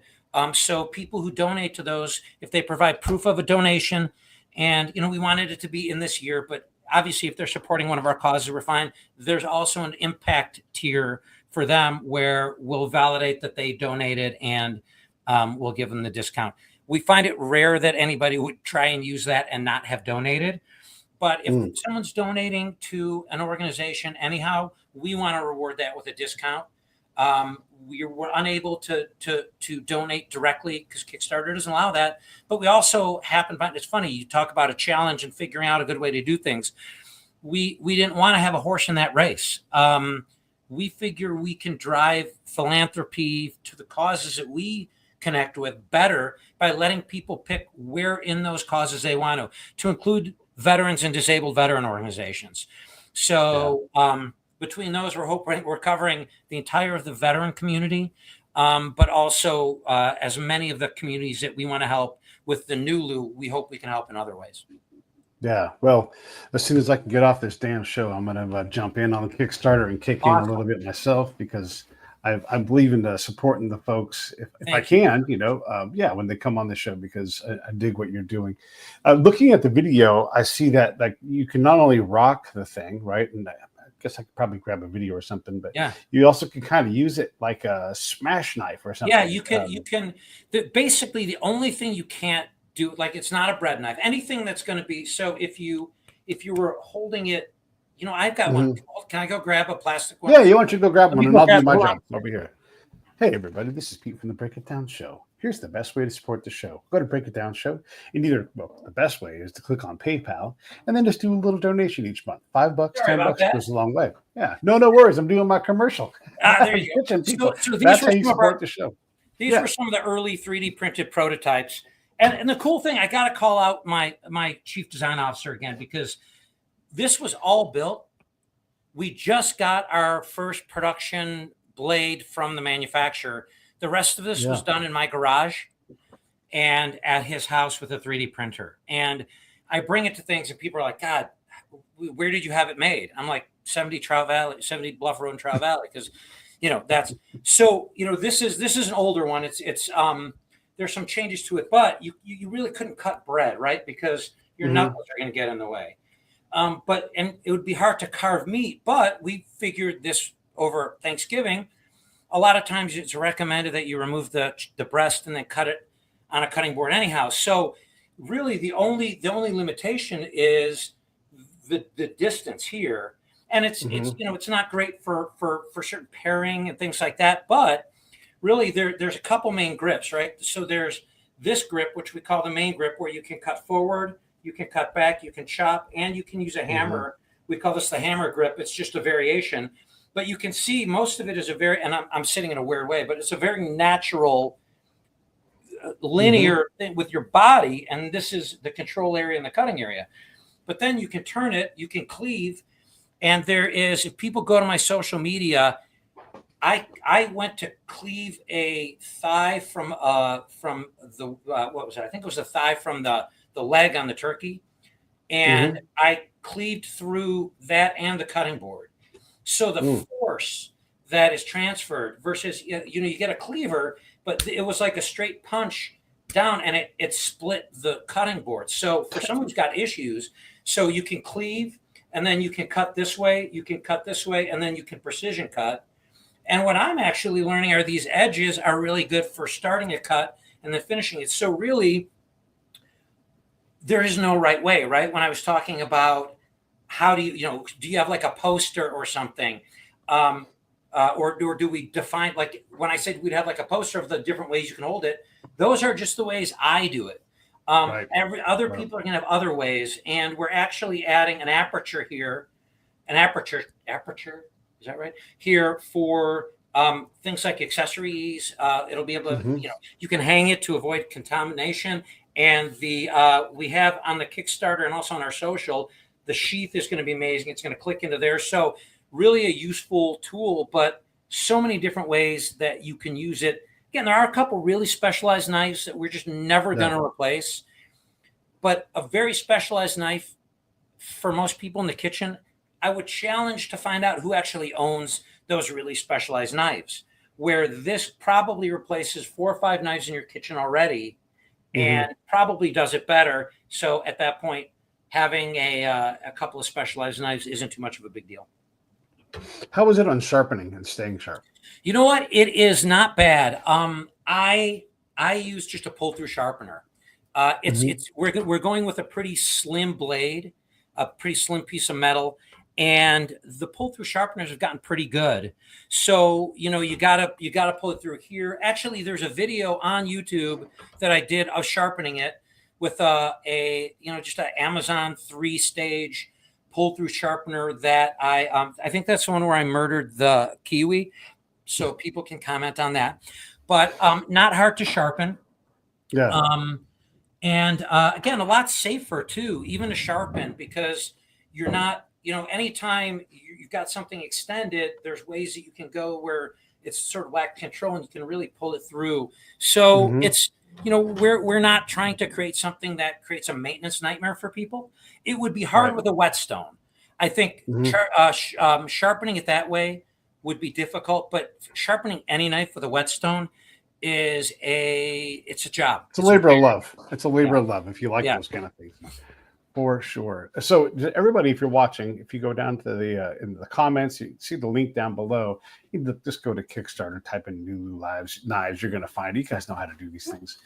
so people who donate to those, if they provide proof of a donation, and we wanted it to be in this year, but obviously if they're supporting one of our causes, we're fine. There's also an impact tier for them where we'll validate that they donated, and we'll give them the discount. We find it rare that anybody would try and use that and not have donated. But if someone's donating to an organization anyhow, we want to reward that with a discount. We're unable to donate directly because Kickstarter doesn't allow that. But we also happen to, it's funny, you talk about a challenge and figuring out a good way to do things. We didn't want to have a horse in that race. We figure we can drive philanthropy to the causes that we connect with better by letting people pick where in those causes they want to include veterans and disabled veteran organizations. So between those, we're hoping we're covering the entire of the veteran community, but also as many of the communities that we want to help with the NULU, we hope we can help in other ways. Yeah. Well, as soon as I can get off this damn show, I'm going to jump in on the Kickstarter and kick in a little bit myself, because I believe in supporting the folks if I can, when they come on the show, because I dig what you're doing. Looking at the video, I see that like you can not only rock the thing, right? And I guess I could probably grab a video or something, but Yeah. you also can kind of use it like a smash knife or something. Yeah, you can basically the only thing you can't do, like it's not a bread knife. Anything that's going to be, so if you were holding it, I've got one. Can I go grab a plastic one? Yeah, you want you to go grab Let one, me and go I'll do grab my one. job over here. Hey, everybody, this is Pete from the Break It Down Show. Here's the best way to support the show. Go to Break It Down Show. And the best way is to click on PayPal and then just do a little donation each month. $5, Sorry about $10 that. goes a long way. Yeah, no worries. I'm doing my commercial. There you go. Pitching people. So these That's were how you some of support the show. These were some of the early 3D printed prototypes. And the cool thing, I got to call out my chief design officer again, because this was all built. We just got our first production blade from the manufacturer. The rest of this was done in my garage and at his house with a 3D printer. And I bring it to things and people are like, God, where did you have it made? I'm like, 70 Bluff Road in Trout Valley. Because, that's so, this is an older one. It's there's some changes to it, but you really couldn't cut bread, right? Because your knuckles are going to get in the way. And it would be hard to carve meat, but we figured this over Thanksgiving. A lot of times it's recommended that you remove the breast and then cut it on a cutting board anyhow. So really the only limitation is the distance here. And it's it's not great for certain pairing and things like that. But really there's a couple main grips, right? So there's this grip, which we call the main grip, where you can cut forward, you can cut back, you can chop, and you can use a hammer. We call this the hammer grip. It's just a variation. But you can see most of it is and I'm sitting in a weird way, but it's a very natural, linear thing with your body. And this is the control area and the cutting area. But then you can turn it, you can cleave. And there is, if people go to my social media, I went to cleave a thigh from the, what was it? I think it was the thigh from the leg on the turkey. And I cleaved through that and the cutting board. So the force that is transferred versus, you get a cleaver, but it was like a straight punch down and it split the cutting board. So for someone who's got issues, so you can cleave and then you can cut this way, you can cut this way, and then you can precision cut. And what I'm actually learning are these edges are really good for starting a cut and then finishing it. So really, there is no right way, right? When I was talking about how do you have like a poster or something? Or do we define, like when I said we'd have like a poster of the different ways you can hold it, those are just the ways I do it. Other people are going to have other ways. And we're actually adding an aperture here, aperture, is that right? Here for things like accessories. It'll be able to, you can hang it to avoid contamination. And we have on the Kickstarter and also on our social, the sheath is going to be amazing. It's going to click into there. So really a useful tool, but so many different ways that you can use it. Again, there are a couple really specialized knives that we're just never going to replace. But a very specialized knife for most people in the kitchen, I would challenge to find out who actually owns those really specialized knives, where this probably replaces 4 or 5 knives in your kitchen already and probably does it better. So at that point, having a couple of specialized knives isn't too much of a big deal. How is it on sharpening and staying sharp? You know what? It is not bad. I use just a pull-through sharpener. We're going with a pretty slim blade, a pretty slim piece of metal, and the pull-through sharpeners have gotten pretty good. So you gotta pull it through here. Actually, there's a video on YouTube that I did of sharpening it with just an Amazon 3-stage pull-through sharpener that I think that's the one where I murdered the kiwi. So people can comment on that, but not hard to sharpen. Yeah. And again, a lot safer too, even to sharpen, because you're not, anytime you've got something extended, there's ways that you can go where it's sort of lack control and you can really pull it through. So it's, we're not trying to create something that creates a maintenance nightmare for people. It would be hard with a whetstone. I think sharpening it that way would be difficult, but sharpening any knife with a whetstone it's a job. It's a labor of love. It's a labor of love if you like those kind of things. For sure. So everybody, if you're watching, if you go down to the in the comments, you see the link down below. Just go to Kickstarter, type in NULU Lives Knives. You're going to find it. You guys know how to do these things.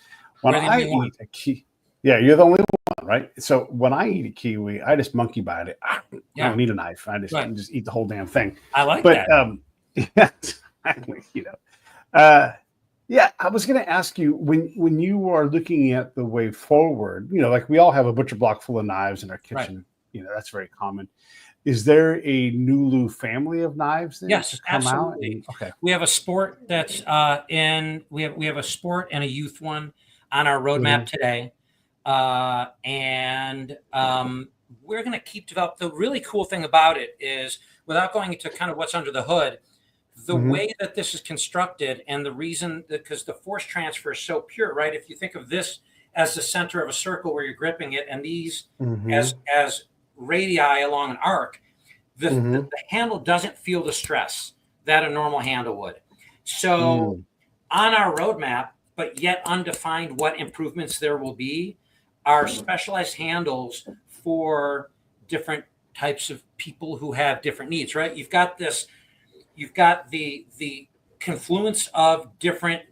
When We're the I only one. eat a key, yeah, you're the only one, right? So when I eat a kiwi, I just monkey bite it. I Yeah. don't need a knife. I just eat the whole damn thing. I like But that. yeah, you know, yeah, I was going to ask you when you are looking at the way forward, like we all have a butcher block full of knives in our Right. kitchen. That's very common. Is there a NULU family of knives then Yes, to come out? absolutely. Okay. We have a sport that's we have a sport and a youth one on our roadmap today. And we're going to keep developing. The really cool thing about it is, without going into kind of what's under the hood, the way that this is constructed, and the reason that, because the force transfer is so pure, right? If you think of this as the center of a circle where you're gripping it, and these as radii along an arc, the handle doesn't feel the stress that a normal handle would. So on our roadmap, but yet undefined what improvements there will be, are specialized handles for different types of people who have different needs, right? You've got the confluence of different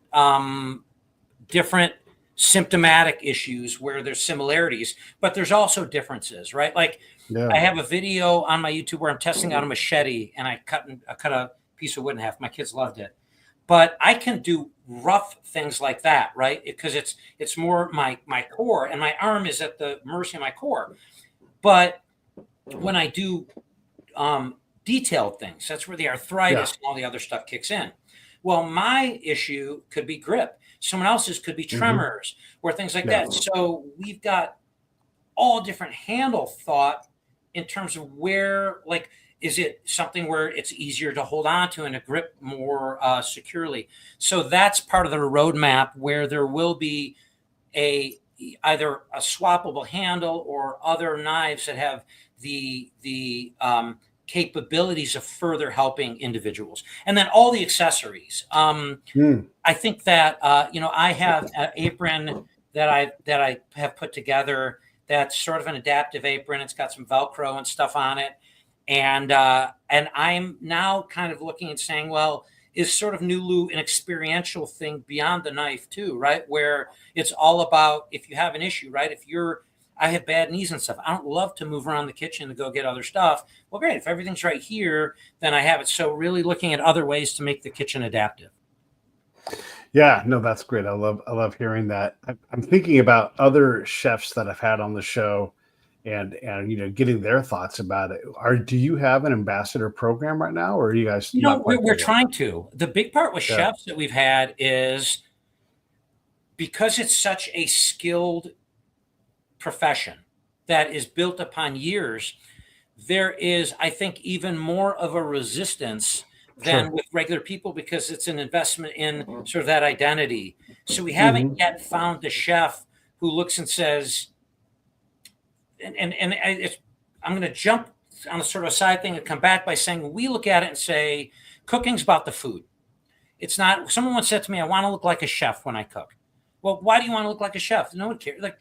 symptomatic issues where there's similarities, but there's also differences, right? Like I have a video on my YouTube where I'm testing out a machete, and I cut a piece of wood in half. My kids loved it. But I can do rough things like that, right? Because it's more my core, and my arm is at the mercy of my core. But when I do detailed things, that's where the arthritis and all the other stuff kicks in. Well, my issue could be grip. Someone else's could be tremors or things like that. So we've got all different handle thought in terms of where, like, is it something where it's easier to hold on to and to grip more securely? So that's part of the roadmap, where there will be either a swappable handle or other knives that have the capabilities of further helping individuals, and then all the accessories. I think that I have an apron that I have put together that's sort of an adaptive apron. It's got some Velcro and stuff on it. And I'm now kind of looking and saying, well, is sort of NULU an experiential thing beyond the knife too, right? Where it's all about, if you have an issue, right? I have bad knees and stuff. I don't love to move around the kitchen to go get other stuff. Well, great. If everything's right here, then I have it. So really looking at other ways to make the kitchen adaptive. Yeah, no, that's great. I love hearing that. I'm thinking about other chefs that I've had on the show, and getting their thoughts about it. Do you have an ambassador program right now, or are you guys? We're trying to. The big part with chefs that we've had is, because it's such a skilled profession that is built upon years, there is, I think, even more of a resistance than with regular people, because it's an investment in sort of that identity. So we haven't yet found the chef who looks and says, I'm going to jump on a sort of a side thing and come back by saying, we look at it and say, cooking's about the food. It's not. Someone once said to me, I want to look like a chef when I cook. Well, why do you want to look like a chef? No one cares. Like,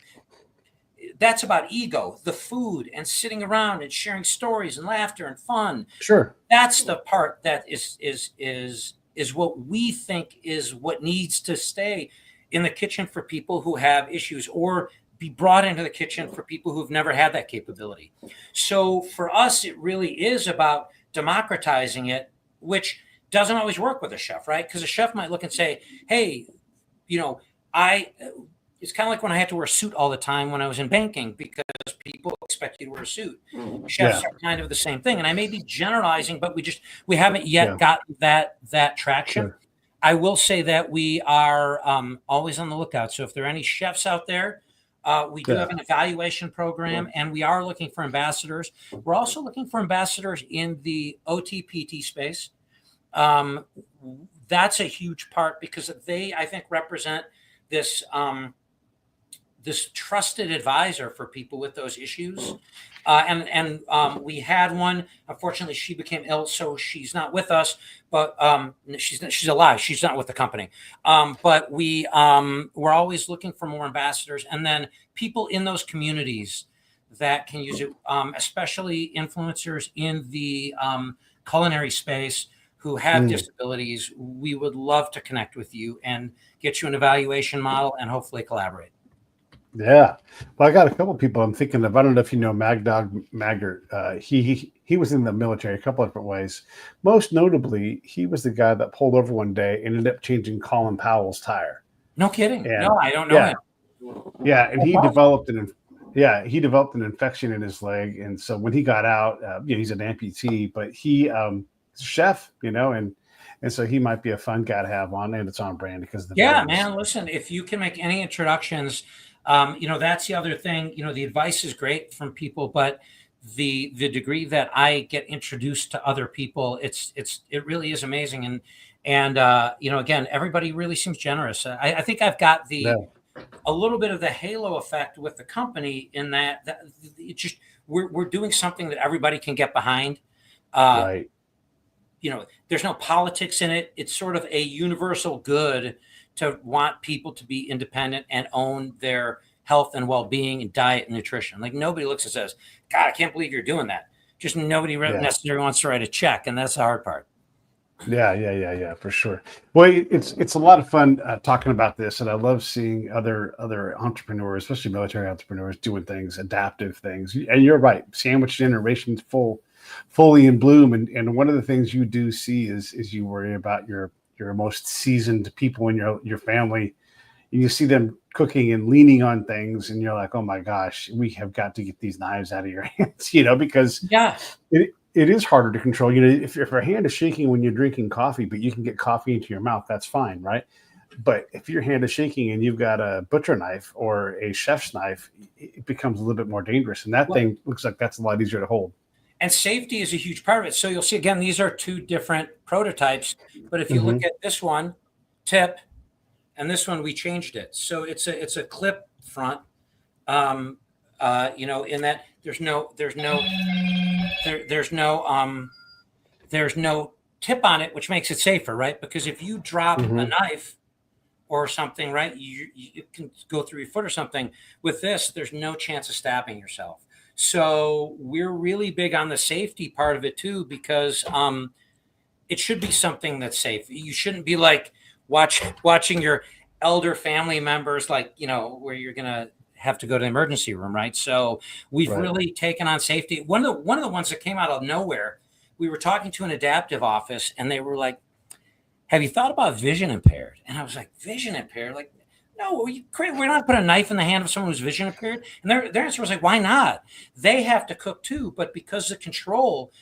that's about ego, the food, and sitting around and sharing stories and laughter and fun. Sure. That's the part that is what we think is what needs to stay in the kitchen for people who have issues, or be brought into the kitchen for people who've never had that capability. So for us, it really is about democratizing it, which doesn't always work with a chef, right? Because a chef might look and say, hey, it's kind of like when I had to wear a suit all the time when I was in banking, because people expect you to wear a suit. Chefs are kind of the same thing. And I may be generalizing, but we haven't yet gotten that traction. Sure. I will say that we are always on the lookout. So if there are any chefs out there, we do have an evaluation program, and we are looking for ambassadors. We're also looking for ambassadors in the OT-PT space. That's a huge part, because they, I think, represent this this trusted advisor for people with those issues. And we had one. Unfortunately, she became ill, so she's not with us. But she's alive. She's not with the company. But we're always looking for more ambassadors, and then people in those communities that can use it, especially influencers in the culinary space who have disabilities. We would love to connect with you and get you an evaluation model and hopefully collaborate. Yeah. Well, I got a couple of people I'm thinking of. I don't know if you know Magdog Maggart. He was in the military a couple of different ways. Most notably, he was the guy that pulled over one day and ended up changing Colin Powell's tire. No kidding. And no, I don't know him. Yeah, and he developed an infection in his leg, and so when he got out, he's an amputee, but he's a chef, and so he might be a fun guy to have on, and it's on brand because of the man. Listen, if you can make any introductions, that's the other thing. The advice is great from people, but the degree that I get introduced to other people, it really is amazing. And again, everybody really seems generous. I think I've got a little bit of the halo effect with the company in that it just we're doing something that everybody can get behind. Right. There's no politics in it. It's sort of a universal good to want people to be independent and own their health and well-being and diet and nutrition. Like nobody looks and says, God, I can't believe you're doing that. Just nobody necessarily wants to write a check. And that's the hard part. Yeah, for sure. Well, it's a lot of fun talking about this, and I love seeing other entrepreneurs, especially military entrepreneurs, doing things, adaptive things. And you're right, sandwich generation's fully in bloom. And one of the things you do see is you worry about your most seasoned people in your family. And you see them cooking and leaning on things, and you're like, oh my gosh, we have got to get these knives out of your hands, because it is harder to control. If your hand is shaking when you're drinking coffee, but you can get coffee into your mouth, that's fine, right? But if your hand is shaking and you've got a butcher knife or a chef's knife, it becomes a little bit more dangerous. And that thing looks like that's a lot easier to hold. And safety is a huge part of it. So you'll see, again, these are two different prototyps. But if you look at this one, tip, and this one, we changed it. So it's a clip front, in that there's no tip on it, which makes it safer, right? Because if you drop a knife or something, right, you can go through your foot or something. With this, there's no chance of stabbing yourself. So we're really big on the safety part of it too, because it should be something that's safe. You shouldn't be like watching your elder family members, like, where you're going to have to go to the emergency room, right? So we've really taken on safety. One of the ones that came out of nowhere, we were talking to an adaptive office, and they were like, have you thought about vision impaired? And I was like, vision impaired? Like, no, we're not putting a knife in the hand of someone who's vision impaired. And their answer was like, why not? They have to cook too, but because of control,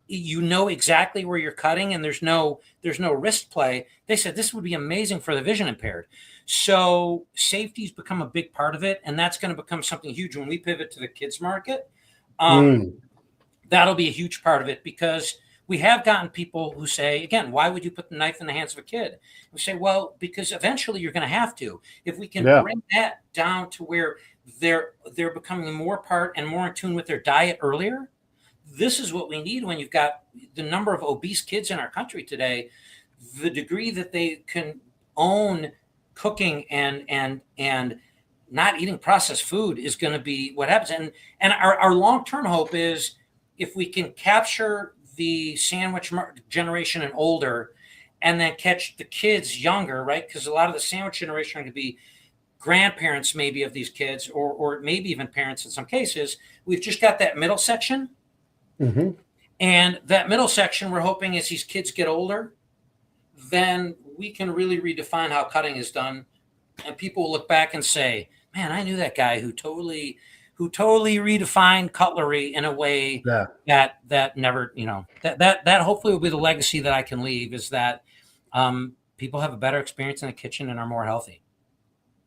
exactly where you're cutting, and there's no wrist play. They said this would be amazing for the vision impaired. So safety's become a big part of it, and that's going to become something huge when we pivot to the kids market. That'll be a huge part of it, because we have gotten people who say, again, why would you put the knife in the hands of a kid? We say, well, because eventually you're going to have to. If we can bring that down to where they're becoming more part and more in tune with their diet earlier, this is what we need when you've got the number of obese kids in our country today. The degree that they can own cooking and not eating processed food is going to be what happens. And our long-term hope is, if we can capture the sandwich generation and older, and then catch the kids younger, right? Because a lot of the sandwich generation are going to be grandparents maybe of these kids, or maybe even parents in some cases. We've just got that middle section. And that middle section, we're hoping, as these kids get older, then we can really redefine how cutting is done. And people will look back and say, man, I knew that guy who totally redefined cutlery in a way that never, that hopefully will be the legacy that I can leave, is that people have a better experience in the kitchen and are more healthy.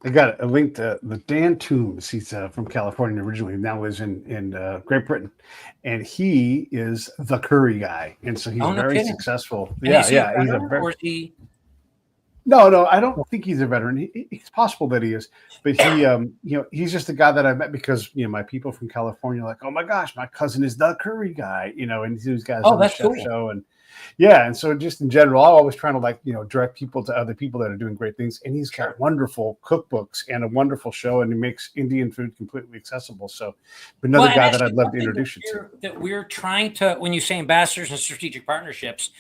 I got a link to the Dan Toombs. He's from California originally, now lives in Great Britain, and he is the curry guy, and so he's very successful. He's a very. No, I don't think he's a veteran. It's possible that he is, but he, he's just a guy that I met because my people from California are like, oh my gosh, my cousin is the curry guy, and these guys on the chef show, Yeah, and so just in general, I'm always trying to direct people to other people that are doing great things. And he's got wonderful cookbooks and a wonderful show, and he makes Indian food completely accessible. So another guy that I'd love to introduce you to. That we're trying to, when you say ambassadors and strategic partnerships,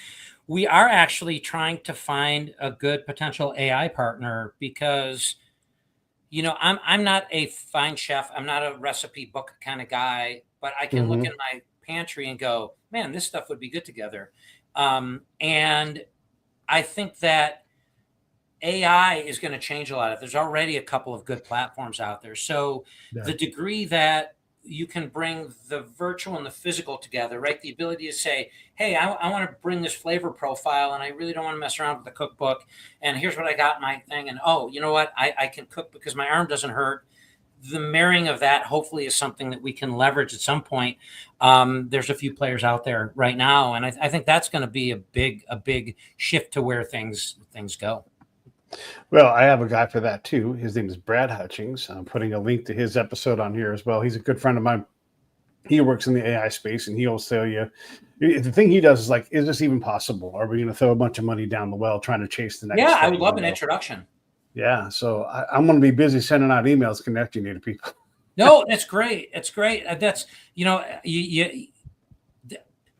we are actually trying to find a good potential AI partner because, I'm not a fine chef. I'm not a recipe book kind of guy, but I can look in my pantry and go, man, this stuff would be good together. And I think that AI is going to change a lot of it. There's already a couple of good platforms out there. So the degree that you can bring the virtual and the physical together, right? The ability to say, hey, I want to bring this flavor profile and I really don't want to mess around with the cookbook. And here's what I got in my thing. And oh, you know what? I can cook because my arm doesn't hurt. The marrying of that hopefully is something that we can leverage at some point. There's a few players out there right now. And I think that's going to be a big shift to where things go. Well, I have a guy for that too. His name is Brad Hutchings. I'm putting a link to his episode on here as well. He's a good friend of mine. He works in the AI space, and he'll tell you the thing he does is like, is this even possible? Are we going to throw a bunch of money down the well trying to chase the next? Yeah, I would love an introduction. Yeah, so I'm going to be busy sending out emails connecting you to people. No, that's great. It's great. That's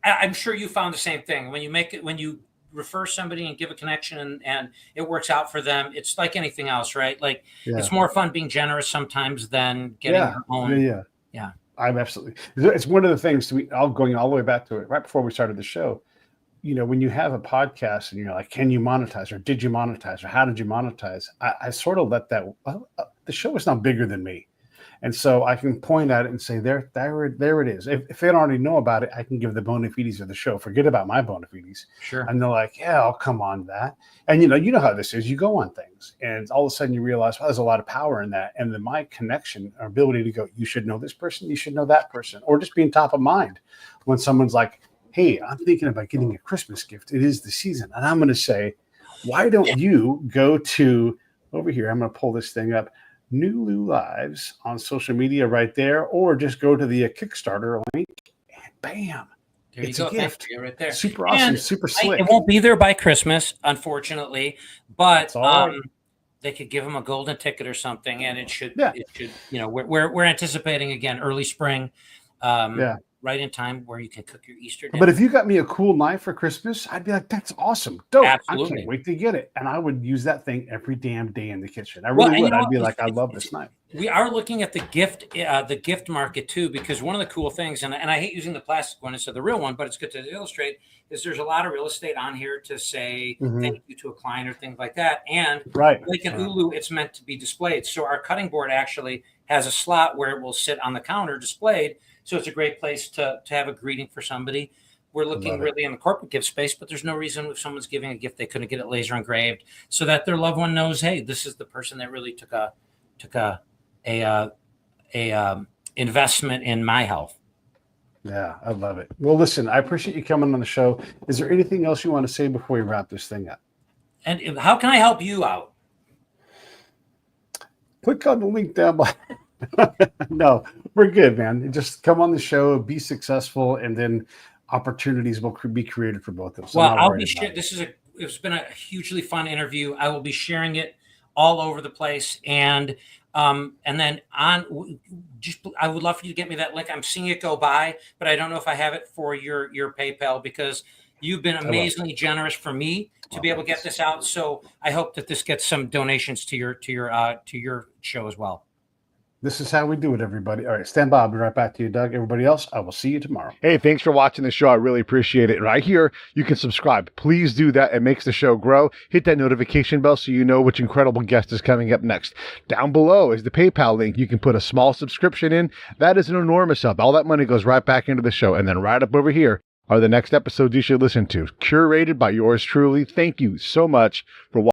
I'm sure you found the same thing when you refer somebody and give a connection and it works out for them. It's like anything else, right? Like it's more fun being generous sometimes than getting your own. Yeah. I'm absolutely. It's one of the things going all the way back to it right before we started the show. When you have a podcast and you're like, can you monetize, or did you monetize, or how did you monetize? I sort of let that. The show is not bigger than me. And so I can point at it and say, there it is. If they don't already know about it, I can give the bona fides of the show. Forget about my bona fides. Sure. And they're like, yeah, I'll come on that. And you know how this is. You go on things, and all of a sudden you realize, well, there's a lot of power in that. And then my connection, or ability to go, you should know this person, you should know that person, or just being top of mind when someone's like, hey, I'm thinking about getting a Christmas gift. It is the season, and I'm going to say, why don't you go to over here? I'm going to pull this thing up. NULU Lives on social media right there, or just go to the Kickstarter link and bam, there you go. A gift Right there. Super awesome, super slick. It won't be there by Christmas, unfortunately, but right. They could give them a golden ticket or something, and it should. We're anticipating again early spring. Right in time where you can cook your Easter dinner. But if you got me a cool knife for Christmas, I'd be like, that's awesome. Dope. Absolutely. I can't wait to get it. And I would use that thing every damn day in the kitchen. I really would. I'd be like, I love this knife. We are looking at the gift market too, because one of the cool things, and I hate using the plastic one instead of the real one, but it's good to illustrate, is there's a lot of real estate on here to say thank you to a client or things like that. And like in NULU, it's meant to be displayed. So our cutting board actually has a slot where it will sit on the counter displayed. So it's a great place to have a greeting for somebody. We're looking really in the corporate gift space, but there's no reason if someone's giving a gift, they couldn't get it laser engraved so that their loved one knows, hey, this is the person that really took a investment in my health. Yeah, I love it. Well, listen, I appreciate you coming on the show. Is there anything else you want to say before we wrap this thing up? And how can I help you out? Click on the link down below. No, we're good, man. Just come on the show, be successful, and then opportunities will be created for both of us. Well, I'll be sharing. It's been a hugely fun interview. I will be sharing it all over the place, and then I would love for you to get me that link. I'm seeing it go by, but I don't know if I have it for your PayPal, because you've been amazingly generous for me to be able to get this out. So I hope that this gets some donations to your show as well. This is how we do it, everybody. All right, stand by. I'll be right back to you, Doug. Everybody else, I will see you tomorrow. Hey, thanks for watching the show. I really appreciate it. Right here, you can subscribe. Please do that. It makes the show grow. Hit that notification bell so you know which incredible guest is coming up next. Down below is the PayPal link. You can put a small subscription in. That is an enormous help. All that money goes right back into the show. And then right up over here are the next episodes you should listen to, curated by yours truly. Thank you so much for watching.